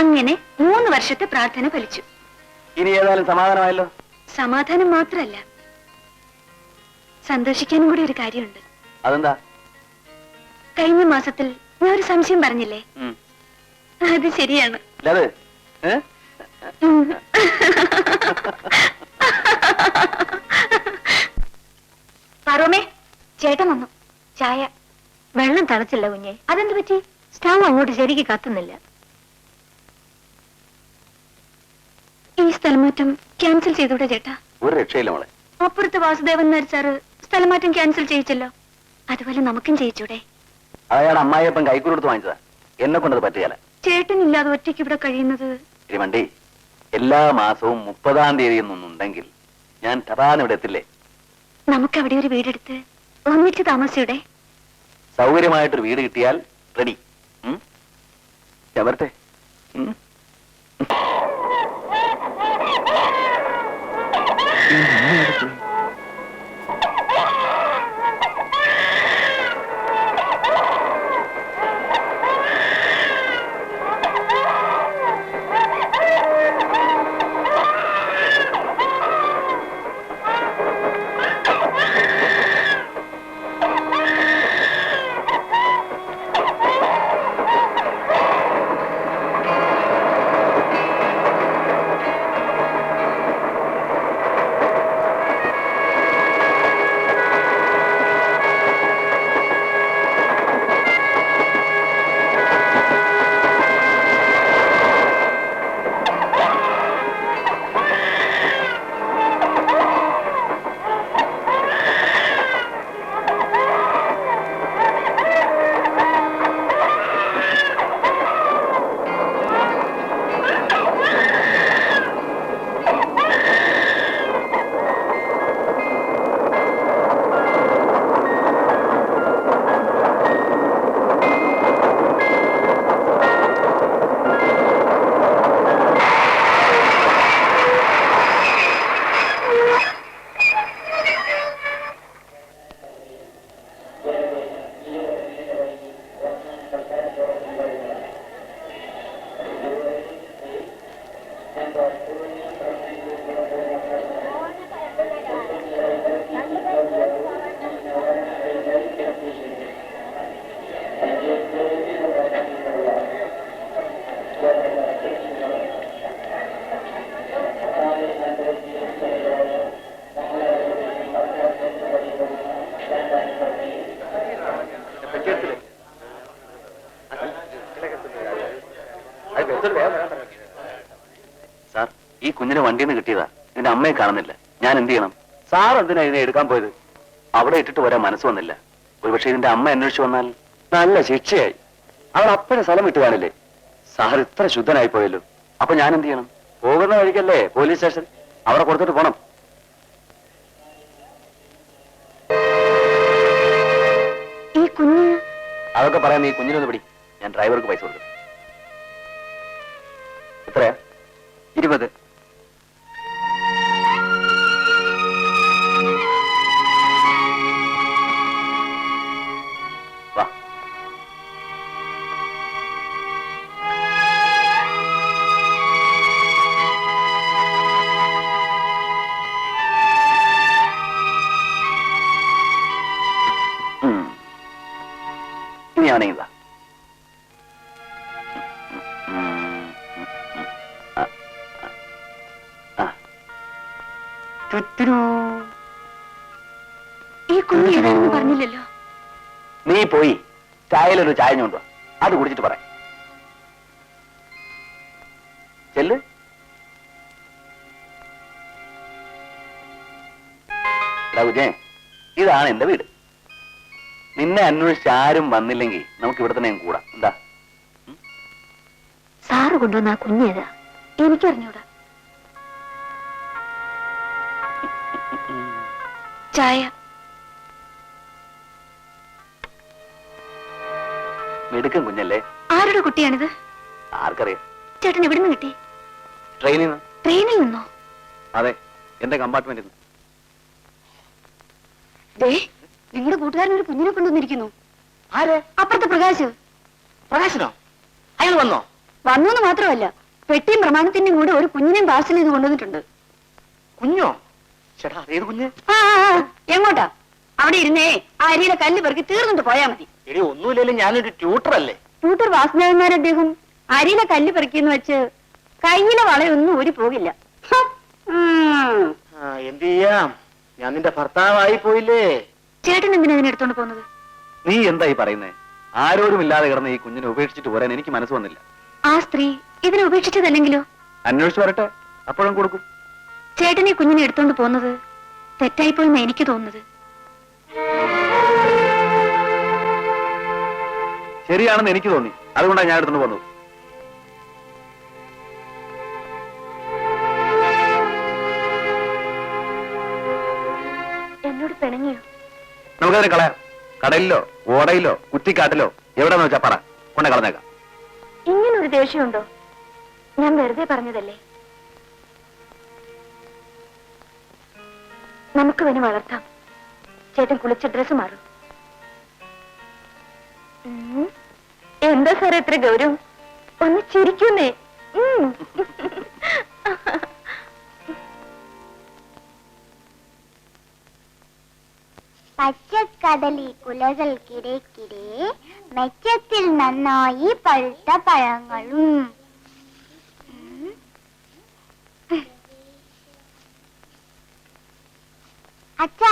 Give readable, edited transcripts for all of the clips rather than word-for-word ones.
അങ്ങനെ 3 വർഷത്തെ പ്രാർത്ഥന ഫലിച്ചു. ഇനി ഏതായാലും സമാധാനമായല്ലോ. സമാധാനം മാത്രല്ല, സന്തോഷിക്കാനും കൂടി ഒരു കാര്യമുണ്ട്. അതെന്താ? കഴിഞ്ഞ മാസത്തിൽ ഞാൻ ഒരു സംശയം പറഞ്ഞില്ലേ, അത് ശരിയാണ്. പറോമേ, ചേട്ടൻ വന്നു. ചായ. വെള്ളം തളച്ചില്ല കുഞ്ഞെ. അതെന്ത് പറ്റി? സ്റ്റവ് അങ്ങോട്ട് ശരിക്ക് കത്തുന്നില്ല. ഈ സ്ഥലമാറ്റം ക്യാൻസൽ ചെയ്തൂടെ ചേട്ടാ? ഒരു രക്ഷയില്ല മോളെ. അപ്പുറത്ത് വാസുദേവൻ നായർ സാറ് സ്ഥലമാറ്റം ക്യാൻസൽ ചെയ്യിച്ചല്ലോ, അതുപോലെ നമുക്കും ചെയ്യിച്ചൂടെ? അയാൾ അമ്മായിയപ്പം കൈക്കൂടുത്ത് വാങ്ങിച്ചതാ, എന്നെ കൊണ്ടത് പറ്റുകയല്ല. ചേട്ടനില്ലാതെ ഒറ്റയ്ക്ക് ഇവിടെ കഴിയുന്നത്. തിരുവണ്ടി, എല്ലാ മാസവും 30-ാം തീയതി ഒന്നുണ്ടെങ്കിൽ ഞാൻ ടപാൻ ഇവിടെ എത്തില്ലേ? നമുക്ക് അവിടെ ഒരു വീടെടുത്ത് ഒന്നിച്ച് താമസിച്ചൂടെ? സൗകര്യമായിട്ടൊരു വീട് കിട്ടിയാൽ റെഡി. ഞാൻ വരട്ടെ. സാർ, ഈ കുഞ്ഞിനെ വണ്ടിയിൽ നിന്ന് കിട്ടിയതാ. ഇതിന്റെ അമ്മയെ കാണുന്നില്ല. ഞാൻ എന്ത് ചെയ്യണം? സാർ എന്തിനാ ഇതിനെ എടുക്കാൻ പോയത്? അവിടെ ഇട്ടിട്ട് വരാൻ മനസ്സ് വന്നില്ല. ഒരുപക്ഷെ ഇതിന്റെ അമ്മ അന്വേഷിച്ചു വന്നാൽ നല്ല ശിക്ഷയായി. അവൾ അപ്പഴേ സ്ഥലം വിട്ടു കാണില്ലേ? സാർ ഇത്ര ശുദ്ധനായി പോയല്ലോ. അപ്പൊ ഞാൻ എന്ത് ചെയ്യണം? പോകുന്ന വഴിക്കല്ലേ പോലീസ് സ്റ്റേഷൻ, അവിടെ കൊടുത്തിട്ട് പോണം. ഈ കുഞ്ഞ് അതൊക്കെ പറയാൻ ഈ കുഞ്ഞിനൊന്ന് പിടി. ഞാൻ ഡ്രൈവർക്ക് പൈസ കൊടുക്കും. എത്രയാ? 20. വാ. ഇനി ആണെങ്കിൽ ഈ കുഞ്ഞ് ഏതാണെന്ന് പറഞ്ഞില്ലല്ലോ. നീ പോയി ചായയിലൊരു ചായ കൊണ്ടുവാ, അത് കുടിച്ചിട്ട് പറയാം. ചെല്ല്. എടാ കുഞ്ഞേ, ഇതാണ് എന്റെ വീട്. നിന്നെ അന്വേഷിച്ച് ആരും വന്നില്ലെങ്കിൽ നമുക്ക് ഇവിടെ തന്നെ കൂടാം. എന്താ? സാറ് കൊണ്ടുവന്ന ആ കുഞ്ഞേതാ? എനിക്കറിഞ്ഞൂടാ. ചായ. മിടുക്കൻ കുഞ്ഞല്ലേ. ആരുടെ കുട്ടിയാണിത്? ആർക്കറിയാം. ചേട്ടൻ എവിടുന്ന് കിട്ടി? ട്രെയിനിൽ നിന്ന്. ട്രെയിനിൽ നിന്നോ? അതെ, എന്റെ കമ്പാർട്ട്മെന്റിൽ നിന്ന്. നിങ്ങളുടെ കൂട്ടുകാരൻ ഒരു കുഞ്ഞിനെ കൊണ്ടുവന്നിരിക്കുന്നു. ആരെ? അപ്പുറത്തെ പ്രകാശ്. പ്രകാശനോ? അയാൾ വന്നോ? വന്നു മാത്രമല്ല പെട്ടിയും പ്രമാണത്തിന്റെയും കൂടെ ഒരു കുഞ്ഞിനെയും പാർസൽ ചെയ്ത് കൊണ്ടുവന്നിട്ടുണ്ട്. കുഞ്ഞോ? ചേട്ടാ അതേത് കുഞ്ഞ്? എങ്ങോട്ടാ? അവിടെ ഇരുന്നേ ആ അരിയിലെ കല്ല് പെറുക്കി തീർന്നിട്ട് പോയാ മതി. എടി ഒന്നുമില്ലല്ലോ, ഞാനൊരു ട്യൂട്ടർ അല്ലേ. ട്യൂട്ടർ വാസുദേവന്മാർ അദ്ദേഹം അരിയിലെ കല്ല് പെറുക്കിന്ന് വെച്ച് കയ്യിലെ വളയൊന്നും ഊരി പോകില്ല. എന്ത് ചെയ്യാം, ഞാൻ നിന്റെ ഭർത്താവായി പോയില്ലേ. ചേട്ടൻ എന്തിനാ ഇതിനെടുത്തോണ്ട് പോകുന്നത്? നീ എന്തായി പറയുന്നേ? ആരോരുമില്ലാതെ കിടന്ന് ഈ കുഞ്ഞിനെ ഉപേക്ഷിച്ചിട്ട് പോരാൻ എനിക്ക് മനസ്സ് വന്നില്ല. ആ സ്ത്രീ ഇതിനെ ഉപേക്ഷിച്ചതല്ലെങ്കിലോ? അന്വേഷിച്ചു വരട്ടെ, അപ്പോഴും കൊടുക്കും. ചേട്ടൻ ഈ കുഞ്ഞിനെ എടുത്തോണ്ട് പോകുന്നത് തെറ്റായിപ്പോയെന്നാ എനിക്ക് തോന്നുന്നത്. ശരിയാണെന്ന് എനിക്ക് തോന്നി, അതുകൊണ്ടാണ് ഞാൻ എടുത്തോണ്ട് പോകുന്നത്. എന്നോട് പിണങ്ങിയോ? നമുക്കതിനെ കളയാം. കടലിലോ ഓടയിലോ കുറ്റിക്കാട്ടിലോ എവിടെന്ന് വെച്ചാ പറ, കൊണ്ടേ കളഞ്ഞേക്കാം. ഇങ്ങനൊരു ദേഷ്യമുണ്ടോ? ഞാൻ വെറുതെ പറഞ്ഞതല്ലേ. നമുക്ക് ഇവനെ വളർത്താം. ചേട്ടൻ കുളിച്ച ഡ്രസ് മാറും. എന്താ സാറേ എത്ര ഗൗരവം? ഒന്ന് ചിരിക്കുന്നേ. പച്ചക്കടലി കുലകൾക്കിടയ്ക്കിടെ മെച്ചത്തിൽ നന്നായി പഴുത്ത പഴങ്ങളും. അച്ഛാ,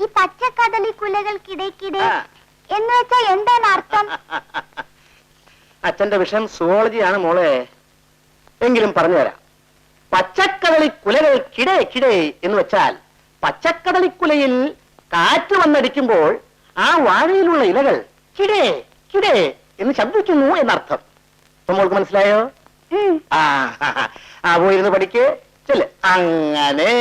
ഈ പച്ചക്കടലി കുലകൾക്കിടയ്ക്കിടെ എന്ന് വെച്ചാ എന്താണ് അർത്ഥം? അച്ഛന്റെ വിഷയം സുവോളജിയാണ് മോളെ. എങ്കിലും പറഞ്ഞുതരാം. പച്ചക്കടലി കുലകൾക്കിടെ കിടേ എന്ന് വെച്ചാൽ പച്ചക്കടലിക്കുലയിൽ കാറ്റ് വന്നടിക്കുമ്പോൾ ആ വാഴയിലുള്ള ഇലകൾ കിടേ കിടേ എന്ന് ശബ്ദിക്കുന്നു എന്നർത്ഥം. അപ്പൊ മോൾക്ക് മനസ്സിലായോ? ആ പോയിരുന്ന് പഠിക്ക്. ചെല്ല്. അങ്ങനെ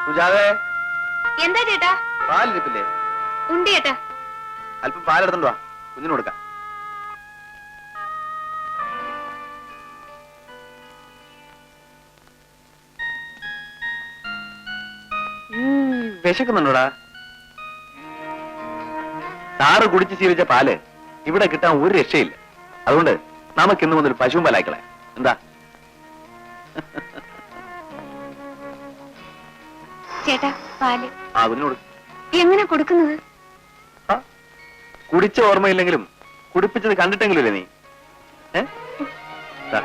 സുജാതേ, എന്താ ചേട്ടാ? പാലിരിപ്പില്ലേ? ഉണ്ട് ചേട്ടാ. അല്പം പാലെടുത്തോണ്ട് വാ, കുഞ്ഞിന് കൊടുക്കാം. വിശക്കുന്നുണ്ടോടാ? സാറ് കുടിച്ച് ശീലിച്ച പാല് ഇവിടെ കിട്ടാൻ ഒരു രക്ഷയില്ല. അതുകൊണ്ട് നമുക്ക് ഇന്ന് മുതൽ പശുവും പാലായിക്കളെ. എന്താ? ചേട്ടാ പാല് ആ കുഞ്ഞിനോട്. എങ്ങനെ കൊടുക്കുന്നത്? കുടിച്ച ഓർമ്മയില്ലെങ്കിലും കുടിപ്പിച്ചത് കണ്ടിട്ടെങ്കിലും ഇല്ലേ നീ? ദാ.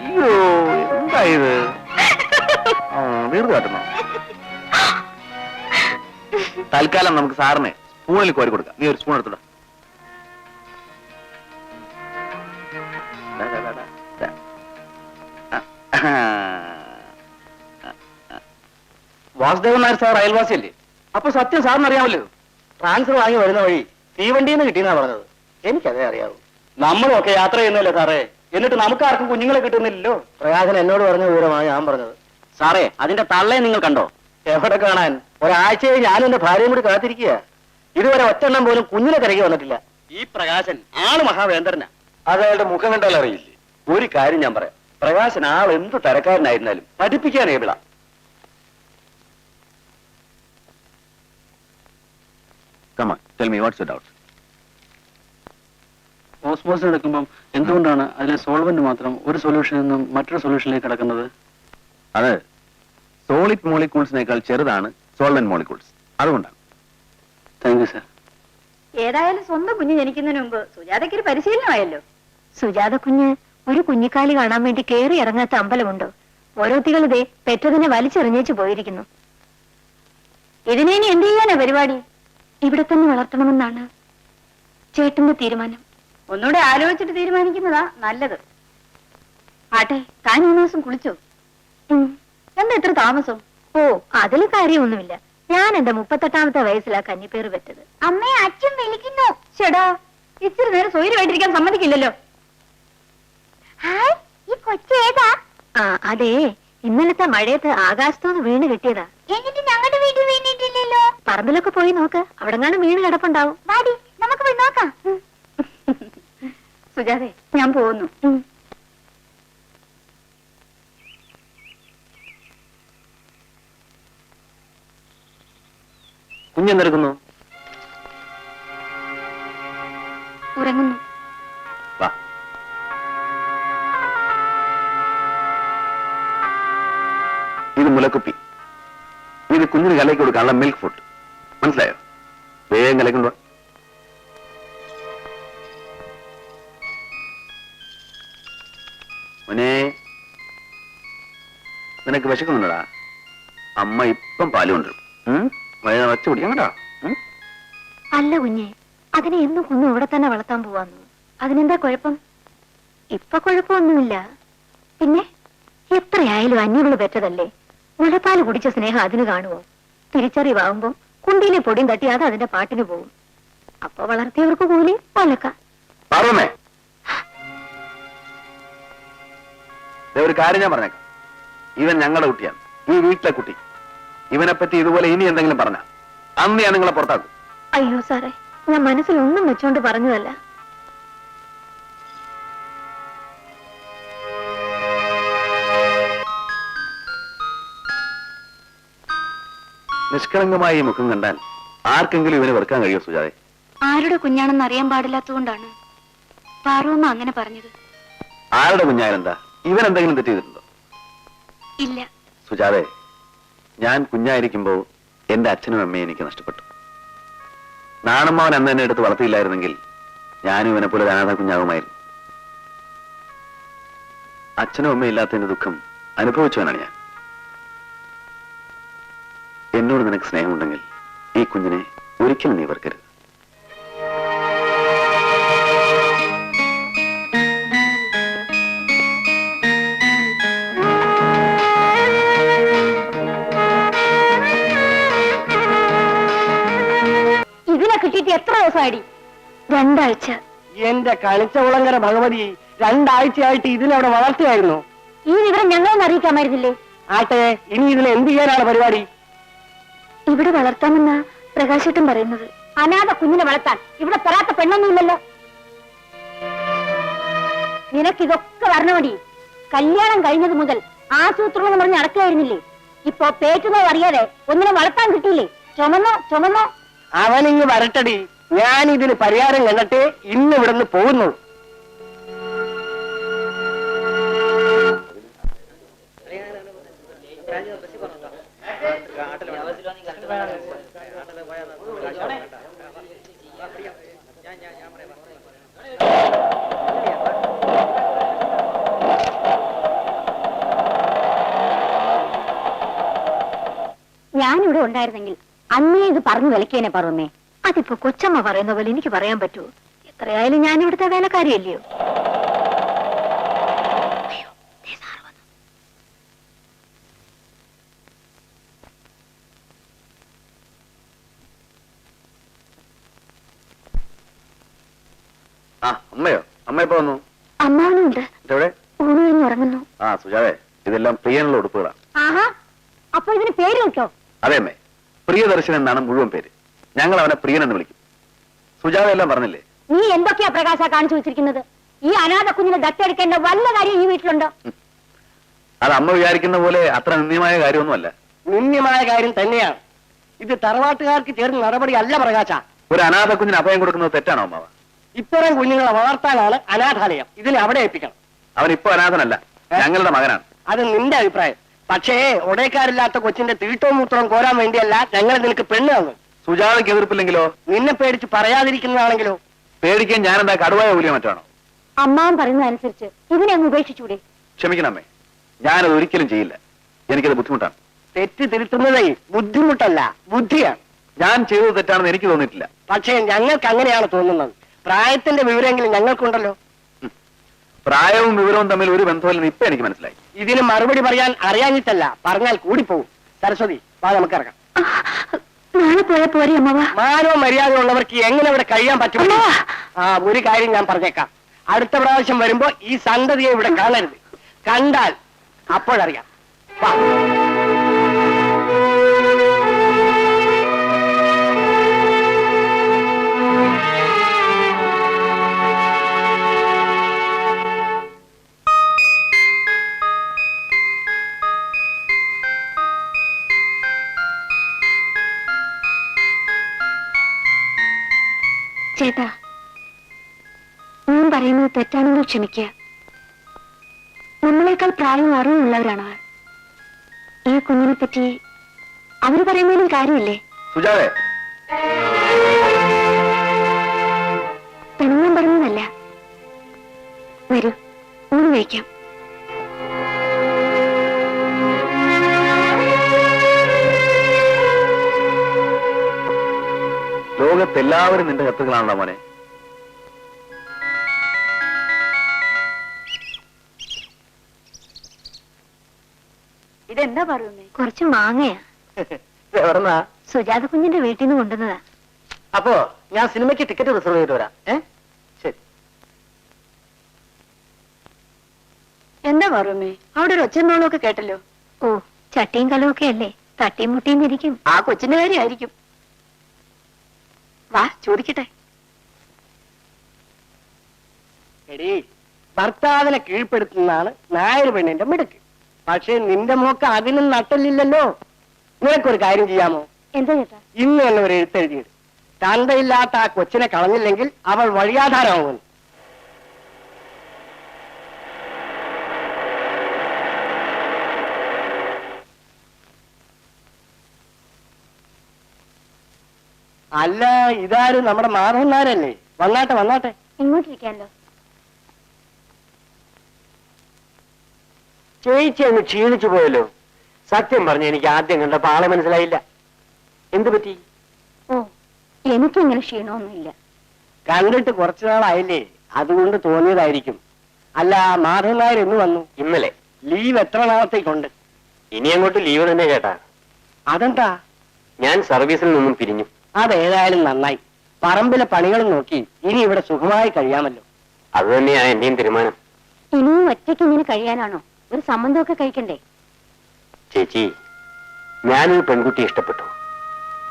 അയ്യോ, എന്താ ഇത്? വീർത്ത് കാട്ടുന്നു. തൽക്കാലം നമുക്ക് സാറിന് സ്പൂണിൽ കോരി കൊടുക്കാം. നീ ഒരു സ്പൂൺ എടുത്തോടാ. വാസുദേവൻ നായർ സാർ അയൽവാസിയല്ലേ? അപ്പൊ സത്യം സാറിന് അറിയാമല്ലോ. ട്രാൻസ്ഫർ വാങ്ങി വരുന്ന വഴി തീവണ്ടിയിൽ നിന്ന് കിട്ടിയെന്നാ പറഞ്ഞത്. എനിക്കതേ അറിയാവൂ. നമ്മളൊക്കെ യാത്ര ചെയ്യുന്നല്ലേ സാറേ, എന്നിട്ട് നമുക്ക് ആർക്കും കുഞ്ഞുങ്ങളെ കിട്ടുന്നില്ലല്ലോ. പ്രകാശൻ എന്നോട് പറഞ്ഞ വിവരമാണ് ഞാൻ പറഞ്ഞത്. സാറേ, അതിന്റെ തള്ളയെ നിങ്ങൾ കണ്ടോ? എവിടെ കാണാൻ? ഒരാഴ്ചയായി ഞാനും എന്റെ ഭാര്യയും കൂടി കാത്തിരിക്കുക. ഇതുവരെ ഒറ്റെണ്ണം പോലും കുഞ്ഞിനെ തിരക്കി വന്നിട്ടില്ല. ഈ പ്രകാശൻ ആള് മഹാവേന്ദ്രനാ. അതയാളുടെ മുഖം കണ്ടാൽ അറിയില്ലേ? ഒരു കാര്യം ഞാൻ പറയാം, പ്രകാശൻ ആൾ എന്ത് തരക്കാരനായിരുന്നാലും പഠിപ്പിക്കാൻ ഏവിള. ഓസ്മോസ് എടുക്കുമ്പോൾ എന്തുകൊണ്ടാണ് അതിലെ സോൾവെന്റ് മാത്രം ഒരു സൊല്യൂഷനിൽ നിന്നും മറ്റൊരു സൊല്യൂഷനിലേക്ക് കടക്കുന്നത്? അത് സോളിഡ് മോളിക്യൂൾസിനേക്കാൾ ചെറുതാണ് സോൾവെന്റ് മോളിക്യൂൾസ്, അതുകൊണ്ടാണ്. Thank you sir. ഏതായാലും സ്വന്തം കുഞ്ഞ് ജനിക്കുന്നതിന് മുമ്പ് സുജാതയ്ക്ക് ഒരു പരിശീലനമായല്ലോ. സുജാത കുഞ്ഞ് ഒരു കുഞ്ഞിക്കാലി കാണാൻ വേണ്ടി കേറി ഇറങ്ങാത്ത അമ്പലമുണ്ടോ? ഓരോത്തികളിതേ പെറ്റതിനെ വലിച്ചെറിഞ്ഞേച്ചു പോയിരിക്കുന്നു. ഇതിനെ ഇനി എന്ത് ചെയ്യാനാ പരിപാടി? ഇവിടെ തന്നെ വളർത്തണമെന്നാണ് ചേട്ടന്റെ തീരുമാനം. ഒന്നുകൂടെ ആലോചിച്ചിട്ട് തീരുമാനിക്കുന്നതാ നല്ലത്. ആട്ടെ, താൻ ഈ മാസം കുളിച്ചോ? എന്താ എത്ര താമസം? ഓ, അതിൽ കാര്യമൊന്നുമില്ല. ഞാൻ എന്റെ 38ാമത്തെ വയസ്സിലാ കന്നിപ്പേറ് പറ്റത്. അമ്മയെ അച്ഛൻ വിളിക്കുന്നു. ചേടാ, ഇച്ചിരി നേരം സ്വൈര്യമായിട്ടിരിക്കാൻ സമ്മതിക്കില്ലല്ലോ. ഹായ്, ഈ കൊച്ചേതാ? ആ, അതെ, ഇന്നലത്തെ മഴയത്ത് ആകാശത്തുനിന്ന് വീണ് കിട്ടിയതാ. എന്നിട്ട് ഞങ്ങളുടെ വീട്ടിൽ വീണിട്ടില്ലല്ലോ. പറമ്പിലൊക്കെ പോയി നോക്ക്, അവിടെങ്ങാനും വീണ് കിടപ്പുണ്ടാവും. വാടി. സുജാതെ ഞാൻ പോകുന്നു. കുഞ്ഞെന്തെടുക്കുന്നു? ഉറങ്ങുന്നു. വാ. ഇത് മുലക്കുപ്പി. ഇത് കുഞ്ഞിന് കലയ്ക്ക് കൊടുക്കാനുള്ള മിൽക്ക് ഫുഡ്. മനസ്സിലായോ? വേഗം കലയ്ക്കൊണ്ടു. മോനെ, നിനക്ക് വിശക്കുന്നുണ്ടടാ? അമ്മ ഇപ്പം പാല് കൊണ്ടുവരും. വച്ച കുടിക്കാൻ കേട്ടോ. അല്ല കുഞ്ഞെ, അതിനെ എന്നും കുഞ്ഞു ഇവിടെ തന്നെ വളർത്താൻ പോവാന്നു. അതിനെന്താ കുഴപ്പം? ഇപ്പൊ കുഴപ്പമൊന്നുമില്ല. പിന്നെ എത്രയായാലും അന്യവള് പെറ്റതല്ലേ. മുലപ്പാല് കുടിച്ച സ്നേഹം അതിന് കാണുമോ? തിരിച്ചറിവാകുമ്പോ കുണ്ടിയിലെ പൊടിയും തട്ടി അത് അതിന്റെ പാട്ടിന് പോകും. അപ്പൊ വളർത്തിയവർക്ക് കൂലി ഒലക്ക. ഒരു കാര്യം ഞാൻ പറഞ്ഞേക്കാം. ഇവൻ ഞങ്ങളുടെ കുട്ടിയാണ്, ഈ വീട്ടിലെ കുട്ടി. ഇവനെപ്പറ്റി ഇതുപോലെ ഇനി എന്തെങ്കിലും പറഞ്ഞ അന്ന് ഞാൻ നിങ്ങളെ പുറത്താക്കും. അയ്യോ സാറേ, ഞാൻ മനസ്സിലൊന്നും വെച്ചോണ്ട് പറഞ്ഞതല്ല. നിഷ്കളങ്കമായ ഈ മുഖം കണ്ടാൽ ആർക്കെങ്കിലും ഇവനെ വെറുക്കാൻ കഴിയോ സുജാതെ? ആരുടെ കുഞ്ഞാണെന്ന് അറിയാൻ പാടില്ലാത്തതുകൊണ്ടാണ് പാറുവമ്മ അങ്ങനെ പറഞ്ഞത്. ആരുടെ കുഞ്ഞായാലെന്താ? ഇവൻ എന്തെങ്കിലും തെറ്റ് ചെയ്തിട്ടുണ്ടോ? ഇല്ല സുജാതെ, ഞാൻ കുഞ്ഞായിരിക്കുമ്പോ എന്റെ അച്ഛനും അമ്മയും എനിക്ക് നഷ്ടപ്പെട്ടു. നാണമ്മാവൻ അന്ന് എന്നെ എടുത്ത് വളർത്തിയില്ലായിരുന്നെങ്കിൽ ഞാനും ഇവനെ പോലെ ഒരു അനാഥ കുഞ്ഞാകുമായിരുന്നു. അച്ഛനും അമ്മയും ഇല്ലാത്തതിന്റെ ദുഃഖം അനുഭവിച്ചവനാണ് ഞാൻ. എന്നോട് നിനക്ക് സ്നേഹമുണ്ടെങ്കിൽ ഈ കുഞ്ഞിനെ ഒരിക്കലും നീ വെറുക്കരുത്. ഇതിനെ കിട്ടിയിട്ട് എത്ര ദിവസമായിടി? 2 ആഴ്ച. എന്റെ കളിച്ചകുളങ്കര ഭഗവതി, 2 ആഴ്ചയായിട്ട് ഇതിനവിടെ വളർത്തുകയായിരുന്നു. ഈ വിവരം ഞങ്ങളൊന്നും അറിയിക്കാമായിരുന്നില്ലേ? ആട്ടെ, ഇനി ഇതിനെ എന്ത് ചെയ്യാനാണ് പരിപാടി? ഇവിടെ വളർത്താമെന്ന പ്രകാശേട്ടൻ പറയുന്നത്. അനാഥ കുഞ്ഞിനെ വളർത്താൻ ഇവിടെ പെടാത്ത പെണ്ണൊന്നുമില്ലല്ലോ. നിനക്കിതൊക്കെ വരണമടി. കല്യാണം കഴിഞ്ഞത് മുതൽ ആസൂത്രണം എന്ന് പറഞ്ഞ് നടക്കുകയായിരുന്നില്ലേ? ഇപ്പൊ പേറ്റുന്നോ അറിയാതെ ഒന്നിനെ വളർത്താൻ കിട്ടിയില്ലേ? ചുമന്നോ. അവനിങ്ങ് വരട്ടടി, ഞാൻ ഇതിന് പരിഹാരം കണ്ടിട്ട് ഇന്ന് ഇവിടുന്ന് പോകുന്നു. ഞാനിവിടെ ഉണ്ടായിരുന്നെങ്കിൽ അന്നേ ഇത് പറഞ്ഞു വിലക്കേനെ പറവമ്മേ. അതിപ്പോ കൊച്ചമ്മ പറയുന്ന പോലെ എനിക്ക് പറയാൻ പറ്റുമോ? എത്രയായാലും ഞാൻ ഇവിടുത്തെ വേലക്കാരിയല്ലയോ. അമ്മയോ? അമ്മ എപ്പോ വന്നു? അമ്മാവനും ഉണ്ട്. എവിടെ? ഊണ് കഴിഞ്ഞ് ഉറങ്ങുന്നു. സുജാതെ, ഇതെല്ലാം പ്രിയനുള്ള ഉടുപ്പുകളാണ്. ആഹാ, അപ്പൊ ഇതിന് പേര് വെക്കോ? അതെ അമ്മേ, പ്രിയദർശൻ എന്നാണ് മുഴുവൻ പേര്. ഞങ്ങൾ അവനെ പ്രിയൻ എന്ന് വിളിക്കും. സുജാത എല്ലാം പറഞ്ഞില്ലേ? നീ എന്തൊക്കെയാ പ്രകാശ കാണിച്ചു വെച്ചിരിക്കുന്നത്? ഈ അനാഥ കുഞ്ഞിനെ ദത്തെടുക്കേണ്ട വല്ല കാര്യം ഈ വീട്ടിലുണ്ടോ? അത് അമ്മ വിചാരിക്കുന്ന പോലെ അത്ര നിന്ദ്യമായ കാര്യമൊന്നുമല്ല. നിന്ദ്യമായ കാര്യം തന്നെയാണ്. ഇത് തറവാട്ടുകാർക്ക് ചേർന്ന നടപടി അല്ല പ്രകാശ. ഒരു അനാഥ കുഞ്ഞിന് അഭയം കൊടുക്കുന്നത് തെറ്റാണോ അമ്മാവ? ഇത്തരം കുഞ്ഞുങ്ങളെ വളർത്താനാണ് അനാഥാലയം. ഇതിനെ അവിടെ ഏൽപ്പിക്കണം. അവൻ ഇപ്പൊ അനാഥനല്ല, ഞങ്ങളുടെ മകനാണ്. അത് നിന്റെ അഭിപ്രായം. പക്ഷേ ഒടേക്കാരില്ലാത്ത കൊച്ചിന്റെ തീട്ടവും മൂത്രവും കോരാൻ വേണ്ടിയല്ല ഞങ്ങൾ നിനക്ക് പെണ്ണ് തന്നു. സുജാതയ്ക്ക് എതിർപ്പില്ലെങ്കിലോ? നിന്നെ പേടിച്ച് പറയാതിരിക്കുന്നതാണെങ്കിലോ? പേടിക്കാൻ ഞാനെന്താ കടുവായ കൂലിയോ മറ്റാണോ? അമ്മാവൻ പറയുന്നതനുസരിച്ച് ഇതിനെ അങ്ങ് ഉപേക്ഷിച്ചൂടെ? ക്ഷമിക്കണമേ, ഞാനത് ഒരിക്കലും ചെയ്യില്ല. എനിക്കത് ബുദ്ധിമുട്ടാണ്. തെറ്റ് തിരുത്തുന്നതേ ബുദ്ധിമുട്ടല്ല, ബുദ്ധിയാണ്. ഞാൻ ചെയ്തത് തെറ്റാണെന്ന് എനിക്ക് തോന്നിയിട്ടില്ല. പക്ഷേ ഞങ്ങൾക്ക് അങ്ങനെയാണ് തോന്നുന്നത്. പ്രായത്തിന്റെ വിവരമെങ്കിലും ഞങ്ങൾക്കുണ്ടല്ലോ. പ്രായവും വിവരവും തമ്മിൽ ഒരു ബന്ധമില്ലെന്ന് ഇപ്പൊ എനിക്ക് മനസ്സിലായി. ഇതിന് മറുപടി പറയാൻ അറിയാഞ്ഞിട്ടല്ല, പറഞ്ഞാൽ കൂടിപ്പോവും. സരസ്വതി, വാ നമുക്കിറങ്ങാം. നാളെ പോയാ പോരെ അമ്മവാ? മാനവും മര്യാദ ഉള്ളവർക്ക് എങ്ങനെ ഇവിടെ കഴിയാൻ പറ്റും? ഒരു കാര്യം ഞാൻ പറഞ്ഞേക്കാം. അടുത്ത പ്രാവശ്യം വരുമ്പോ ഈ സന്തതിയെ ഇവിടെ കാണരുത്. കണ്ടാൽ അപ്പോഴറിയാം. വാ. ചേട്ടാ, ഞാൻ പറയുന്നത് തെറ്റാണെങ്കിൽ ക്ഷമിക്കുക. നമ്മളെക്കാൾ പ്രായവും അറിവുള്ളവരാണ് അവർ. ഈ കുഞ്ഞിനെ പറ്റി അവര് പറയുന്നതിനും കാര്യമില്ലേ? സുജാതെ, പെണ്ണും പറഞ്ഞതല്ല. വരൂ, ഊണ് കഴിക്കാം. ലോകത്തെല്ലാവരും നിന്റെ ശത്രുക്കളാണല്ലോ മോനെ. ഇതെന്താ പറയുന്നേ? കുറച്ച് മാങ്ങയാ. എവിടെന്നാ? സുജാത കുഞ്ഞിന്റെ വീട്ടിൽ നിന്ന് കൊണ്ടുവന്നതാ. അപ്പോ ഞാൻ സിനിമയ്ക്ക് ടിക്കറ്റ് റിസർവ് ചെയ്ത് വരാം. ശരി. എന്താ പറയുന്നേ? അവിടെ ഒരു ഒച്ചമോളൊക്കെ കേട്ടല്ലോ. ഓ, ചട്ടിയും കലമൊക്കെ അല്ലേ, തട്ടിയും മുട്ടിയും ഇരിക്കും. ആ കൊച്ചിന്റെ കാര്യമായിരിക്കും. വാ, ചോദിക്കട്ടെ. എടീ, ഭർത്താവിനെ കീഴ്പ്പെടുത്തുന്നതാണ് നായർ പെണ്ണിന്റെ മിടുക്ക്. പക്ഷേ നിന്റെ മോക്ക് അതിനും നട്ടല്ലില്ലല്ലോ. നിനക്കൊരു കാര്യം ചെയ്യാമോ? എന്താ ചേട്ടാ? ഇന്ന് തന്നെ ഒരു എഴുത്തെഴുതിയിട്. തന്തയില്ലാത്ത ആ കൊച്ചിനെ കളഞ്ഞില്ലെങ്കിൽ അവൾ വഴിയാധാരമാകുമെന്ന്. അല്ല, ഇതാരും നമ്മുടെ മാധവന്മാരല്ലേ? വന്നാട്ടെ വന്നാട്ടെ. ഇങ്ങോട്ടിരിക്കാമല്ലോ. ചേച്ചി അങ്ങ് ക്ഷീണിച്ചു പോയല്ലോ. സത്യം പറഞ്ഞ എനിക്ക് ആദ്യം കണ്ടപ്പോ ആളെ മനസ്സിലായില്ല. എന്തു പറ്റി? ഓ, എനിക്കിങ്ങനെ ക്ഷീണമൊന്നുമില്ല. കണ്ടിട്ട് കുറച്ചു നാളായില്ലേ, അതുകൊണ്ട് തോന്നിയതായിരിക്കും. അല്ല, മാധവൻ നായർ എന്ന് വന്നു? ഇന്നലെ. ലീവ് എത്ര നാളത്തേക്കുണ്ട്? ഇനി അങ്ങോട്ട് ലീവ് തന്നെ കേട്ടാ. അതെന്താ? ഞാൻ സർവീസിൽ നിന്നും പിരിഞ്ഞു. അതേതായാലും നന്നായി. പറമ്പിലെ പണികളും നോക്കി ഇനി ഇവിടെ സുഖമായി കഴിയാമല്ലോ. അത് തന്നെയാ എന്റെയും തീരുമാനം. ഇനിയും ഒറ്റയ്ക്ക് ഇങ്ങനെ കഴിയാനാണോ? ഒരു സംബന്ധമൊക്കെ കഴിക്കണ്ടേ? ചേച്ചി, ഞാനൊരു പെൺകുട്ടി ഇഷ്ടപ്പെട്ടു,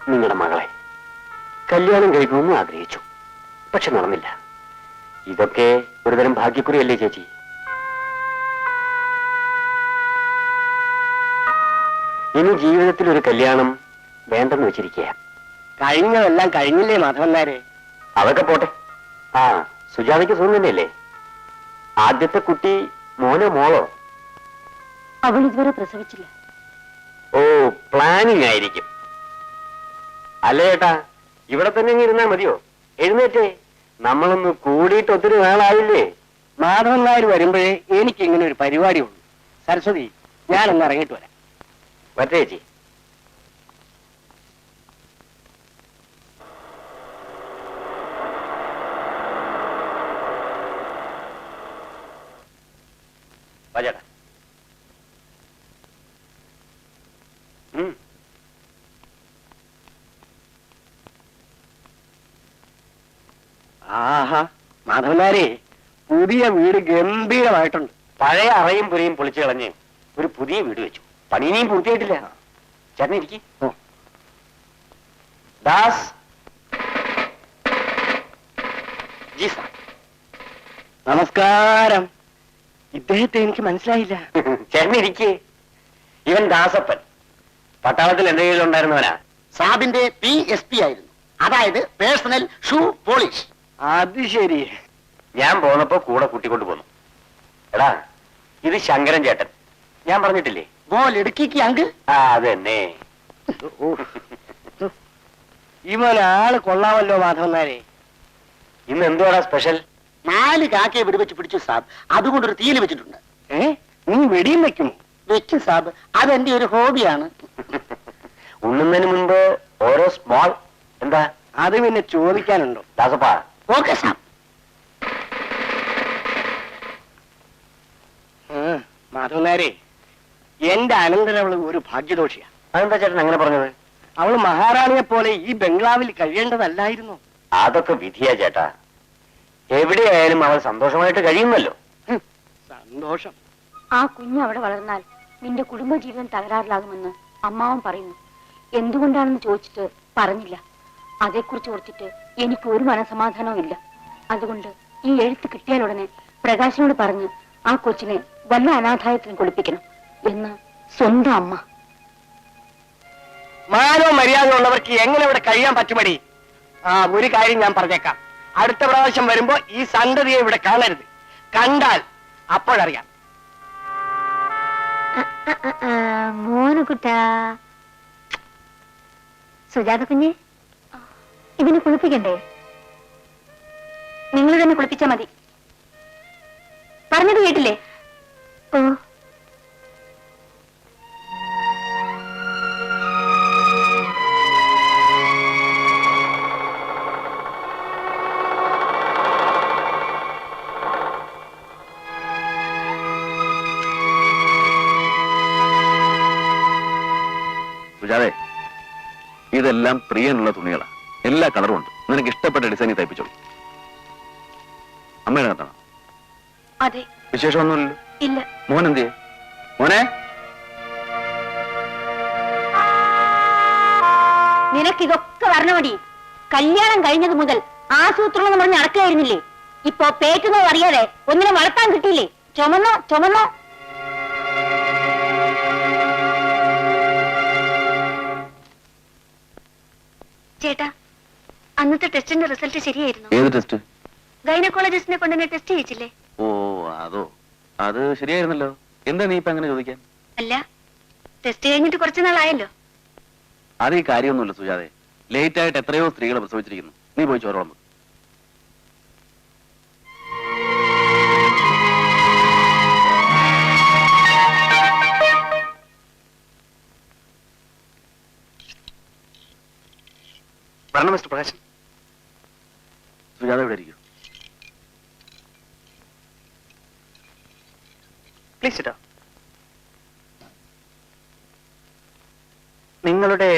നിങ്ങളുടെ മകളെ. കല്യാണം കഴിക്കണമെന്ന് ആഗ്രഹിച്ചു, പക്ഷെ നടന്നില്ല. ഇതൊക്കെ ഒരുതരം ഭാഗ്യക്കുറിയല്ലേ ചേച്ചി? ഇനി ജീവിതത്തിൽ ഒരു കല്യാണം വേണ്ടെന്ന് വെച്ചിരിക്കുക. കഴിഞ്ഞതെല്ലാം കഴിഞ്ഞില്ലേ മാധവൻ നായരെ? അതൊക്കെ പോട്ടെ. ആ, സുജാതയ്ക്ക് സുഖം തന്നെയല്ലേ? ആദ്യത്തെ കുട്ടി മോനോ മോളോ? അവൾ ഇതുവരെ പ്രസവിച്ചില്ല. ഓ, പ്ലാനിങ് ആയിരിക്കും. അല്ല ചേട്ടാ, ഇവിടെ തന്നെ ഇരുന്നാ മതിയോ? എഴുന്നേറ്റേ, നമ്മളൊന്ന് കൂടിയിട്ട് ഒത്തിരി നാളായില്ലേ? മാധവൻ നായർ വരുമ്പോഴേ എനിക്ക് ഇങ്ങനെ ഒരു പരിപാടി ഉള്ളൂ. സരസ്വതി, ഞാനൊന്ന് ഇറങ്ങിയിട്ട് വരാം. വരട്ടെ ചേച്ചി. വാചേട്ടാ. ആഹാ, മാധവനാരെ, പുതിയ വീട് ഗംഭീരമായിട്ടുണ്ട്. പഴയ അറയും പുരയും പൊളിച്ചു കളഞ്ഞ് ഒരു പുതിയ വീട് വെച്ചു. പണി ഇനിയും പൂർത്തിയായിട്ടില്ല. ചേട്ടൻ ഇരിക്കി. Das G sir. നമസ്കാരം. ഇദ്ദേഹത്തെ എനിക്ക് മനസ്സിലായില്ല. ചേട്ടൻ ഇരിക്കേ. ഇവൻ ദാസപ്പൻ, പട്ടാളത്തിൽ എന്റെ കീഴിലുണ്ടായിരുന്നവനാ. സാബിന്റെ PSP ആയിരുന്നു, അതായത് പേഴ്സണൽ ഷൂ പോളിഷ്. അത് ശരി. ഞാൻ പോന്നപ്പോ കൂടെ കൂട്ടിക്കൊണ്ട് പോന്നു. എടാ, ഇത് ശങ്കരൻ ചേട്ടൻ, ഞാൻ പറഞ്ഞിട്ടില്ലേ? ബോൾ ഇടുക്കിക്ക് അങ്കിൾ. ആ, അതെന്നെ. ഇവൻ ആള് കൊള്ളാമല്ലോ മാധവൻ നായരെ. ഇന്ന് എന്തുവാടാ സ്പെഷ്യൽ? 4 കാക്കയെ വെടിവെച്ച് പിടിച്ചു സാബ്, അതുകൊണ്ടൊരു തീയിൽ വെച്ചിട്ടുണ്ട്. നീ വെടിയും വെക്കും? വെച്ചു സാബ്, അതെന്റെ ഒരു ഹോബിയാണ്. ഉണ്ണുന്നതിന് മുൻപ് ഓരോ സ്മോൾ. എന്താ അത്? പിന്നെ ചോദിക്കാനുണ്ടോ ദാസപ്പാ? ഓക്കെ സാബ്. മാധവൻ നായരെ, എന്റെ അനന്തരവള് ഒരു ഭാഗ്യദോഷിയാ. അതെന്താ ചേട്ടൻ അങ്ങനെ പറഞ്ഞത്? അവള് മഹാറാണിയെ പോലെ ഈ ബംഗ്ലാവിൽ കഴിയേണ്ടതല്ലായിരുന്നു. അതൊക്കെ വിധിയാ ചേട്ടാ. എവിടെയായാലും അവൾ സന്തോഷമായിട്ട് കഴിയുന്നല്ലോ. സന്തോഷം. ആ കുഞ്ഞ് അവിടെ വളർന്നാൽ നിന്റെ കുടുംബജീവിതം തകരാറിലാകുമെന്ന് അമ്മാവൻ പറയുന്നു. എന്തുകൊണ്ടാണെന്ന് ചോദിച്ചിട്ട് പറഞ്ഞില്ല. അതേക്കുറിച്ച് ഓർത്തിട്ട് എനിക്ക് ഒരു മനസമാധാനവും ഇല്ല. അതുകൊണ്ട് ഈ എഴുത്ത് കിട്ടിയാലുടനെ പ്രകാശനോട് പറഞ്ഞ് ആ കൊച്ചിനെ വല്ല അനാഥായത്തിന് കുളിപ്പിക്കണം എന്ന് സ്വന്തം അമ്മ. മാനോ മര്യാദ ഉള്ളവർക്ക് എങ്ങനെ ഇവിടെ കഴിയാൻ പറ്റുമടി? ആ, ഒരു കാര്യം ഞാൻ പറഞ്ഞേക്കാം. അടുത്ത പ്രാവശ്യം വരുമ്പോ ഈ സന്തതിയെ ഇവിടെ കാണരുത്. കണ്ടാൽ അപ്പോഴറിയാം. മോനുകുട്ടാ, സുജാത കുഞ്ഞ്, ഇതിനെ കുളിപ്പിക്കണ്ടേ? നിങ്ങൾ തന്നെ കുളിപ്പിച്ചാ മതി. പറഞ്ഞത് കേട്ടില്ലേ? ഓ, സുജാതെ, ഇതെല്ലാം പ്രിയനുള്ള തുണികളാ. എല്ലാ കളറും ഉണ്ട്. നിനക്ക് ഇഷ്ടപ്പെട്ട ഡിസൈനിൽ തയ്പ്പിച്ചോളൂ. അമ്മയുടെ കത്താണോ? അതെ. വിശേഷമൊന്നുമില്ലല്ലോ? ഇല്ല. മോൻ എന്തിയെ? മോനെ, നിനക്കിതൊക്കെ വരണമടി. കല്യാണം കഴിഞ്ഞത് മുതൽ ആസൂത്രണം എന്ന് പറഞ്ഞ് നടക്കുകയായിരുന്നില്ലേ? ഇപ്പൊ പേറ്റുന്നോ അറിയാതെ ഒന്നിനെ വളർത്താൻ കിട്ടിയില്ലേ? ചുമന്നോ ചുമന്നോ. ചേട്ടാ, അന്നത്തെ ടെസ്റ്റിന്റെ റിസൾട്ട് ശരിയായിരുന്നു. ഏത് ടെസ്റ്റ്? ഗൈനക്കോളജിസ്റ്റിനെ കൊണ്ടുതന്നെ ടെസ്റ്റ് ചെയ്യിച്ചില്ലേ? ഓ, അതോ, അത് ശരിയായിരുന്നല്ലോ. എന്താ നീ ഇപ്പൊ അങ്ങനെ ചോദിക്കാൻ? അല്ല, ടെസ്റ്റ് കഴിഞ്ഞിട്ട് കുറച്ചു നാളായല്ലോ. അത് ഈ കാര്യമൊന്നുമില്ല സുജാതെ. ലേറ്റ് ആയിട്ട് എത്രയോ സ്ത്രീകളെ പ്രസവിച്ചിരിക്കുന്നു. നീ പോയി ചോറോളം. വരണം മിസ്റ്റർ പ്രകാശൻ. സുജാത ഇവിടെ ഇരിക്കും. പ്ലീസ് ഇട്ടോ. നിങ്ങളുടെ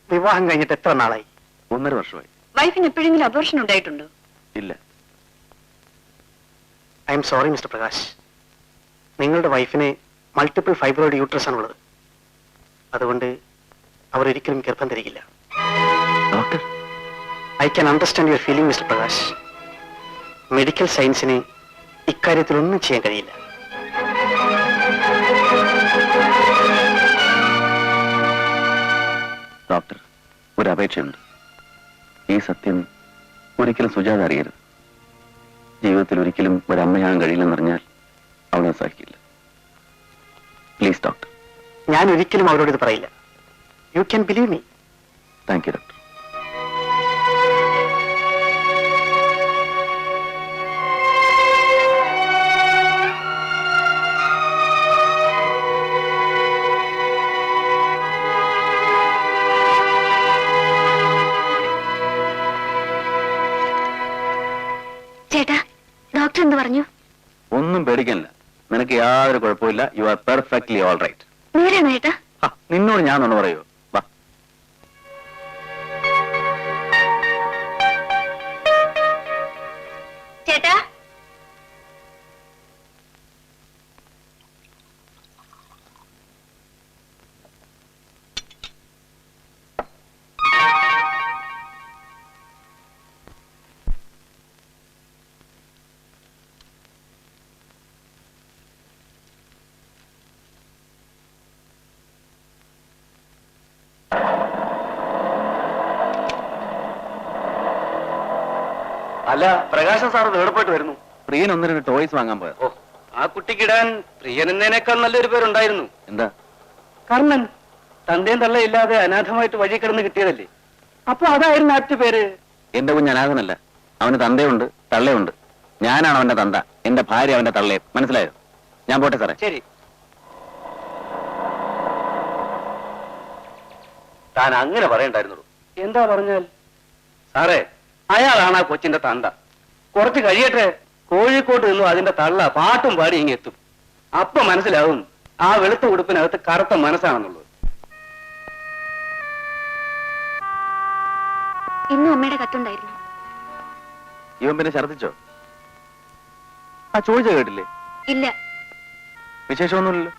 വിവാഹം കഴിഞ്ഞിട്ട് എത്ര നാളായി? 1.5 വർഷമായി. വൈഫിന് എപ്പോഴെങ്കിലും അബോർഷൻ ഉണ്ടായിട്ടുണ്ടോ? ഇല്ല. I am sorry mister Prakash. നിങ്ങളുടെ വൈഫിന് മൾട്ടിപ്പിൾ ഫൈബ്രോയിഡ് യൂട്രസ് ആണുള്ളത്. അതുകൊണ്ട് അവർ ഒരിക്കലും ഗർഭം ധരിക്കില്ല. Doctor, I can understand your feeling mister Prakash. Medical സയൻസിന് ഇക്കാര്യത്തിൽ ഒന്നും ചെയ്യാൻ കഴിയില്ല. ഡോക്ടർ, ഒരു അപേക്ഷയുണ്ട്. ഈ സത്യം ഒരിക്കലും സുജാത അറിയരുത്. ജീവിതത്തിൽ ഒരിക്കലും ഒരമ്മയാകാൻ കഴിയില്ലെന്നറിഞ്ഞാൽ അവളെ സഹിക്കില്ല. Please doctor. ഞാൻ ഒരിക്കലും അവരോട് ഇത് പറയില്ല. You can believe me. Thank you doctor. ചേട്ടാ, ഡോക്ടർ എന്ത് പറഞ്ഞു? ഒന്നും പേടിക്കാനില്ല. നിനക്ക് യാതൊരു കുഴപ്പമില്ല. You are perfectly all right. നേരാണോ ചേട്ടാ? നിന്നോട് ഞാൻ ഒന്ന് പറയോ? വാ. ചേട്ടാ, അല്ല, പ്രകാശൻ സാർ എവിടെ പോയിട്ട് വരുന്നു? പ്രിയൻ 1-2 ടോയ്സ് വാങ്ങാൻ പോയത്. ഓ, ആ കുട്ടിക്കിടാൻ പ്രിയൻ എന്നതിനേക്കാൾ നല്ലൊരു പേരുണ്ടായിരുന്നു. എന്താ? കർണൻ. തന്തയും തള്ളയില്ലാതെ അനാഥമായിട്ട് വഴി കിടന്ന് കിട്ടിയതല്ലേ? അപ്പൊ അതായിരുന്നു ആറ്റു പേര്. എന്റെ കുഞ്ഞ് അനാഥനല്ല. അവന് തന്തയുണ്ട്, തള്ളയുണ്ട്. ഞാനാണ് അവന്റെ തന്ത, എന്റെ ഭാര്യ അവന്റെ തള്ളയെ. മനസ്സിലായോ? ഞാൻ പോട്ടെ സാറേ. ശരി. താൻ അങ്ങനെ പറയണ്ടായിരുന്നുള്ളൂ. എന്താ പറഞ്ഞാൽ? സാറേ, അയാളാണ് ആ കൊച്ചിന്റെ തന്ത. കുറച്ച് കഴിയട്ടെ, കോഴിക്കോട്ട് നിന്നും അതിന്റെ തള്ള പാട്ടും പാടി ഇങ്ങ് എത്തും. അപ്പൊ മനസ്സിലാവും ആ വെളുത്ത ഉടുപ്പിനകത്ത് കറുത്ത മനസ്സാണെന്നുള്ളത്. ഇന്നും അമ്മയുടെ കത്തുണ്ടായിരുന്നു. ഇവൻ പിന്നെ ഛർദിച്ചോ? ആ ചോദിച്ച കേട്ടില്ലേ? ഇല്ല. വിശേഷമൊന്നുമില്ലല്ലോ.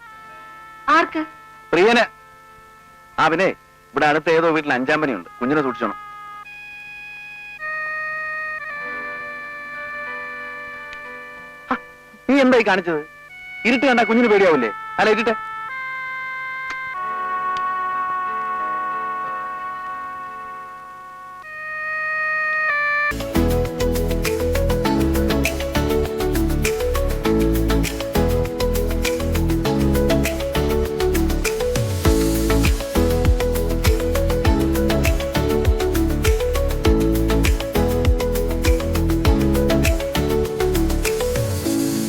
ആർക്ക്? പ്രിയന്. ആ പിന്നെ ഇവിടെ അടുത്ത ഏതോ വീട്ടിൽ 5-ാം പനിയുണ്ട്. കുഞ്ഞിനെ സൂക്ഷിച്ചോണം. നീ എന്തായി കാണിച്ചത്? ഇരുട്ട് കണ്ടാ കുഞ്ഞിന് പേടിയാവൂലേ? അല്ല, ഇരുട്ടെ.